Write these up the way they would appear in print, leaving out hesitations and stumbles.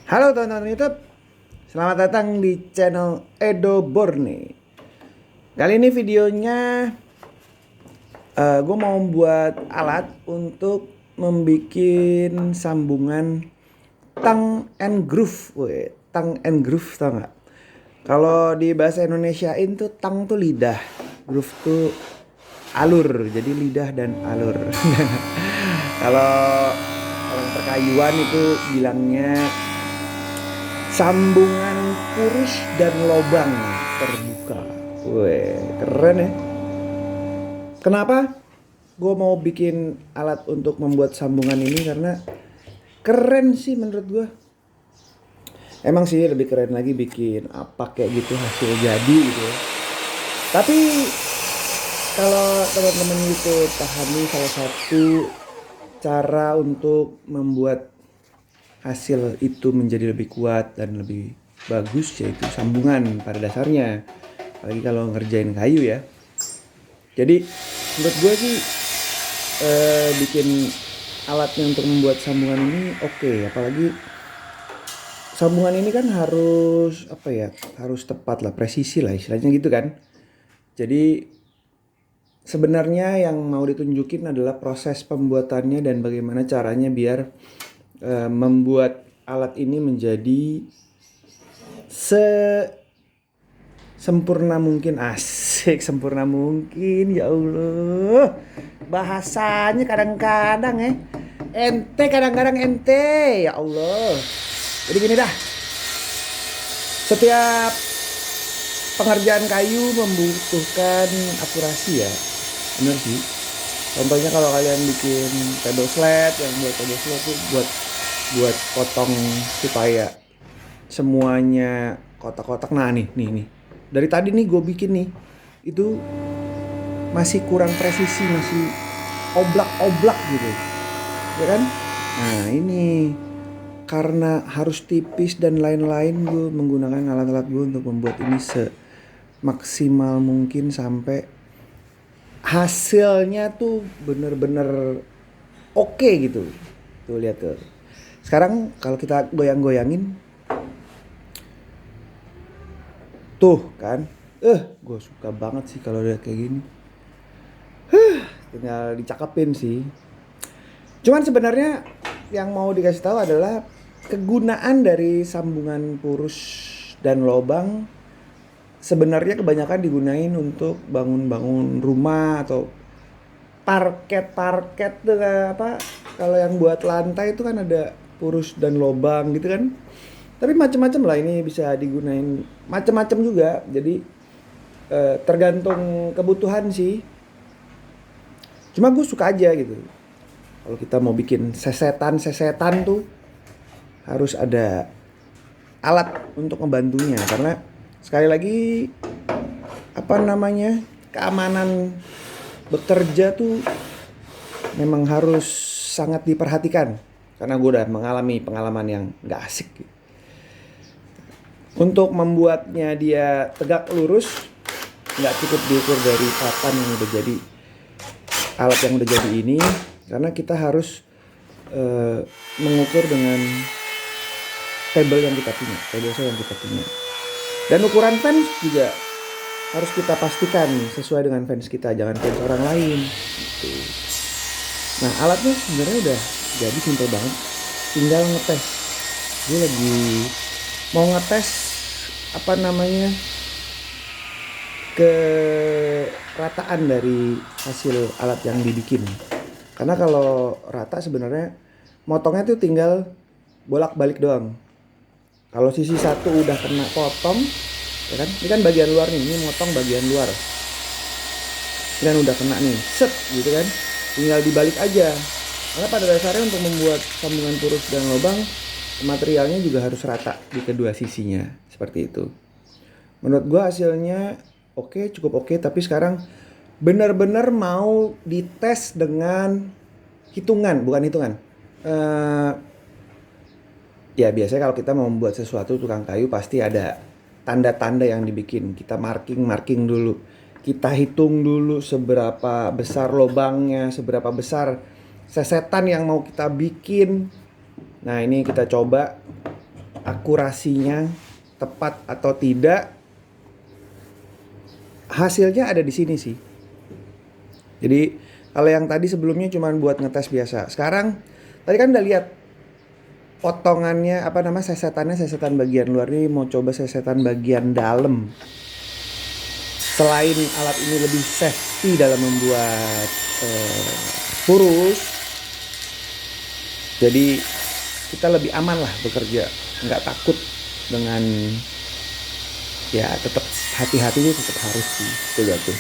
Halo teman-teman YouTube, selamat datang di channel Edo Borne. Kali ini videonya gue mau buat alat untuk membuat sambungan tang and groove. Weh, tang and groove tau nggak? Kalau di bahasa Indonesiain tuh tang tuh lidah, groove tuh alur, jadi lidah dan alur. Kalau orang perkayuan itu bilangnya sambungan kurus dan lobang terbuka. Weh, keren ya. Kenapa gue mau bikin alat untuk membuat sambungan ini? Karena keren sih menurut gue. Emang sih lebih keren lagi bikin apa kayak gitu hasil jadi gitu ya. Tapi kalau teman-teman itu pahami salah satu cara untuk membuat hasil itu menjadi lebih kuat dan lebih bagus, yaitu sambungan pada dasarnya, apalagi kalau ngerjain kayu ya. Jadi menurut gue sih bikin alatnya untuk membuat sambungan ini oke. Apalagi sambungan ini kan harus apa ya, harus tepat lah, presisi lah istilahnya gitu kan. Jadi sebenarnya yang mau ditunjukin adalah proses pembuatannya dan bagaimana caranya biar membuat alat ini menjadi sempurna mungkin. Asik, sempurna mungkin. Ya Allah, bahasanya kadang-kadang ente, kadang-kadang ente. Ya Allah. Jadi gini dah, setiap pengerjaan kayu membutuhkan akurasi ya, bener sih. Contohnya kalau kalian bikin table sled, yang buat table sled tuh buat potong supaya semuanya kotak-kotak. Nah nih dari tadi nih gue bikin nih, itu masih kurang presisi, masih oblak-oblak gitu ya kan. Nah ini karena harus tipis dan lain-lain, gue menggunakan alat-alat gue untuk membuat ini semaksimal mungkin sampai hasilnya tuh bener-bener oke gitu. Tuh lihat tuh. Sekarang kalau kita goyang-goyangin tuh kan, gue suka banget sih kalau lihat kayak gini. Tinggal dicakepin sih. Cuman sebenarnya yang mau dikasih tahu adalah kegunaan dari sambungan purus dan lobang. Sebenarnya kebanyakan digunain untuk bangun-bangun rumah atau parket tuh apa, kalau yang buat lantai itu kan ada purus dan lobang gitu kan. Tapi macam-macam lah, ini bisa digunain macam-macam juga. Jadi tergantung kebutuhan sih. Cuma gue suka aja gitu. Kalau kita mau bikin sesetan tuh harus ada alat untuk membantunya, karena sekali lagi apa namanya, keamanan bekerja tuh memang harus sangat diperhatikan, karena gue udah mengalami pengalaman yang gak asik. Untuk membuatnya dia tegak lurus gak cukup diukur dari papan yang udah jadi, alat yang udah jadi ini, karena kita harus mengukur dengan table yang kita punya, table saw yang kita punya. Dan ukuran fans juga harus kita pastikan sesuai dengan fans kita, jangan fans orang lain gitu. Nah alatnya sebenarnya udah jadi, simple banget, tinggal ngetes. Gue lagi mau ngetes apa namanya, kerataan dari hasil alat yang dibikin. Karena kalau rata sebenarnya motongnya tuh tinggal bolak-balik doang. Kalau sisi satu udah kena potong, ya kan? Ini kan bagian luar nih, ini motong bagian luar. Ini kan udah kena nih, set gitu kan. Tinggal dibalik aja. Karena pada dasarnya untuk membuat sambungan purus dan lubang, materialnya juga harus rata di kedua sisinya, seperti itu. Menurut gua hasilnya oke, cukup oke, tapi sekarang benar-benar mau dites dengan hitungan, bukan hitungan. Ya biasanya kalau kita mau membuat sesuatu, tukang kayu pasti ada tanda-tanda yang dibikin. Kita marking dulu. Kita hitung dulu seberapa besar lubangnya, seberapa besar sesetan yang mau kita bikin. Nah ini kita coba akurasinya tepat atau tidak, hasilnya ada di sini sih. Jadi kalau yang tadi sebelumnya cuma buat ngetes biasa, sekarang tadi kan udah lihat potongannya sesetan bagian luar, ini mau coba sesetan bagian dalam. Selain alat ini lebih safety dalam membuat purus, jadi kita lebih aman lah bekerja, nggak takut dengan, ya tetap hati-hati itu tetap harus sih. Tuh lihat tuh,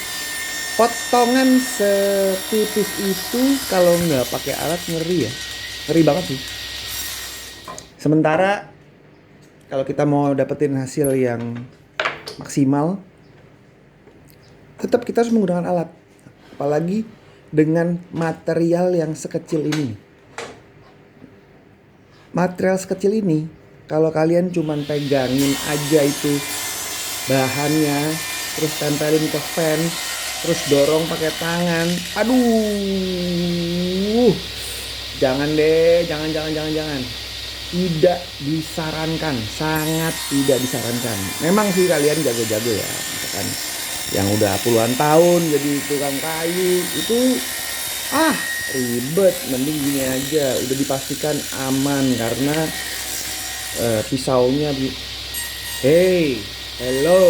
potongan setipis itu kalau nggak pakai alat ngeri ya, ngeri banget sih. Sementara kalau kita mau dapetin hasil yang maksimal, tetap kita harus menggunakan alat. Apalagi dengan material yang sekecil ini. Material sekecil ini, kalau kalian cuman pegangin aja itu bahannya, terus tempelin ke fans, terus dorong pakai tangan, aduh, jangan deh, jangan. Tidak disarankan, sangat tidak disarankan. Memang sih kalian jago-jago ya, misalkan yang udah puluhan tahun jadi tukang kayu itu ribet, mending gini aja, udah dipastikan aman karena pisaunya hello,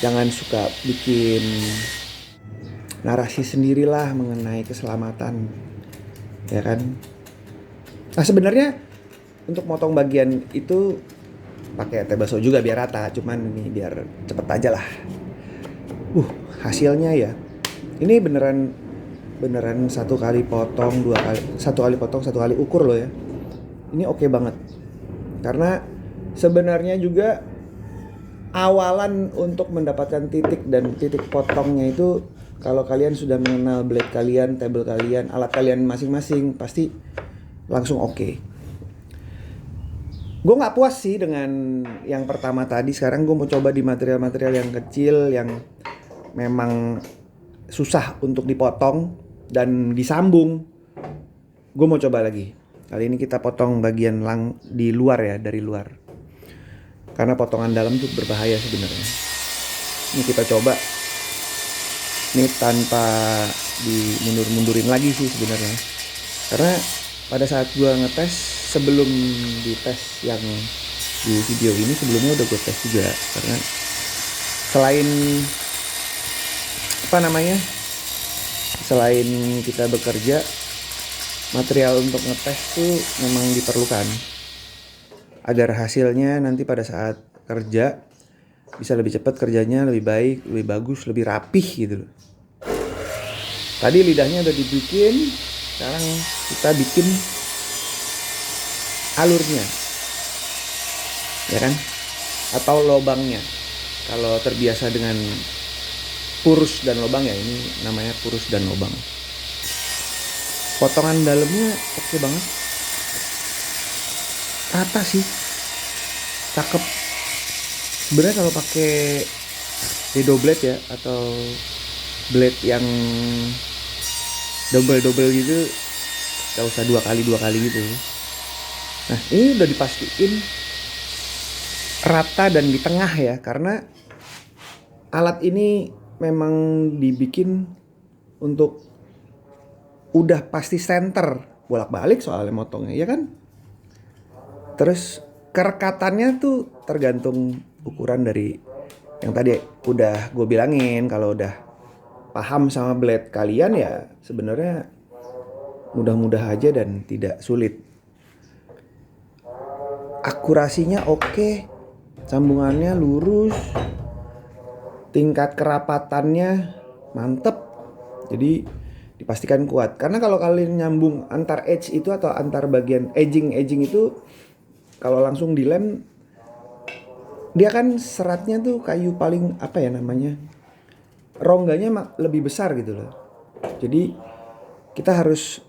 jangan suka bikin narasi sendirilah mengenai keselamatan, ya kan. Nah sebenarnya untuk motong bagian itu pakai tebaso juga biar rata, cuman ini biar cepet aja lah. Hasilnya ya, ini beneran satu kali potong satu kali ukur loh ya. Ini oke banget, karena sebenarnya juga awalan untuk mendapatkan titik dan titik potongnya itu, kalau kalian sudah mengenal blade kalian, table kalian, alat kalian masing-masing, pasti langsung oke. Gue nggak puas sih dengan yang pertama tadi. Sekarang gue mau coba di material-material yang kecil, yang memang susah untuk dipotong dan disambung. Gue mau coba lagi. Kali ini kita potong bagian di luar ya, dari luar. Karena potongan dalam tuh berbahaya sebenarnya. Ini kita coba. Ini tanpa dimundur-mundurin lagi sih sebenarnya. Karena pada saat gue ngetes, sebelum dites yang di video ini, sebelumnya udah gue tes juga. Karena selain selain kita bekerja, material untuk ngetes tuh memang diperlukan agar hasilnya nanti pada saat kerja bisa lebih cepat, kerjanya lebih baik, lebih bagus, lebih rapih gitu loh. Tadi lidahnya udah dibikin, sekarang kita bikin alurnya, ya kan, atau lobangnya. Kalau terbiasa dengan purus dan lobang ya, ini namanya purus dan lobang. Potongan dalamnya oke banget, rata sih, cakep. Sebenarnya kalau pakai dedo blade ya, atau blade yang double gitu, gak usah dua kali gitu. Nah ini udah dipastiin rata dan di tengah ya, karena alat ini memang dibikin untuk udah pasti center, bolak-balik soalnya motongnya, ya kan. Terus kerekatannya tuh tergantung ukuran dari yang tadi udah gue bilangin. Kalau udah paham sama blade kalian ya sebenarnya mudah-mudah aja dan tidak sulit. Akurasinya oke, sambungannya lurus, tingkat kerapatannya mantep, jadi dipastikan kuat. Karena kalau kalian nyambung antar edge itu atau antar bagian edging itu, kalau langsung dilem, dia kan seratnya tuh kayu paling rongganya lebih besar gitu loh. Jadi kita harus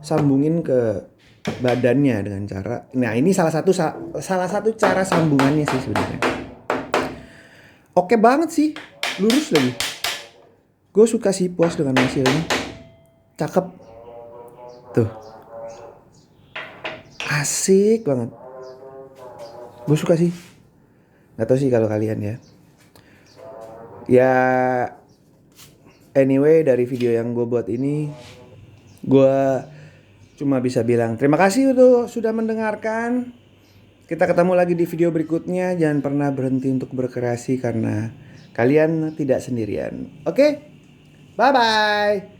sambungin ke badannya dengan cara, nah ini salah satu cara sambungannya sih sebenarnya. Oke banget sih, lurus lagi. Gue suka sih, puas dengan hasilnya, cakep tuh, asik banget. Gue suka sih. Gak tau sih kalau kalian ya. Ya anyway, dari video yang gue buat ini, gue cuma bisa bilang terima kasih untuk sudah mendengarkan. Kita ketemu lagi di video berikutnya. Jangan pernah berhenti untuk berkreasi karena kalian tidak sendirian. Oke? Bye-bye.